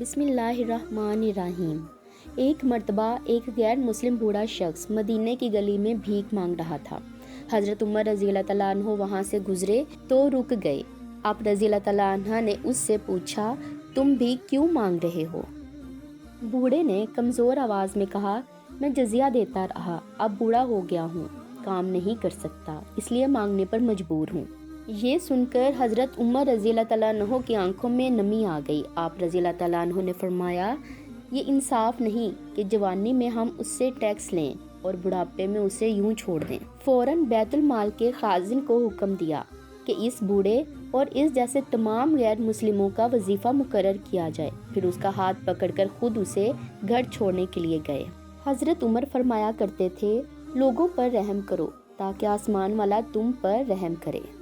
بسم اللہ الرحمن الرحیم۔ ایک مرتبہ ایک غیر مسلم بوڑھا شخص مدینے کی گلی میں بھیک مانگ رہا تھا۔ حضرت عمر رضی اللہ تعالیٰ عنہ وہاں سے گزرے تو رک گئے۔ آپ رضی اللہ تعالیٰ عنہ نے اس سے پوچھا، تم بھیک کیوں مانگ رہے ہو؟ بوڑھے نے کمزور آواز میں کہا، میں جزیہ دیتا رہا، اب بوڑھا ہو گیا ہوں، کام نہیں کر سکتا، اس لیے مانگنے پر مجبور ہوں۔ یہ سن کر حضرت عمر رضی اللہ تعالیٰ عنہ کی آنکھوں میں نمی آ گئی۔ آپ رضی اللہ تعالیٰ عنہ نے فرمایا، یہ انصاف نہیں کہ جوانی میں ہم اس سے ٹیکس لیں اور بڑھاپے میں اسے یوں چھوڑ دیں۔ فوراً بیت المال کے خازن کو حکم دیا کہ اس بوڑھے اور اس جیسے تمام غیر مسلموں کا وظیفہ مقرر کیا جائے۔ پھر اس کا ہاتھ پکڑ کر خود اسے گھر چھوڑنے کے لیے گئے۔ حضرت عمر فرمایا کرتے تھے، لوگوں پر رحم کرو تاکہ آسمان والا تم پر رحم کرے۔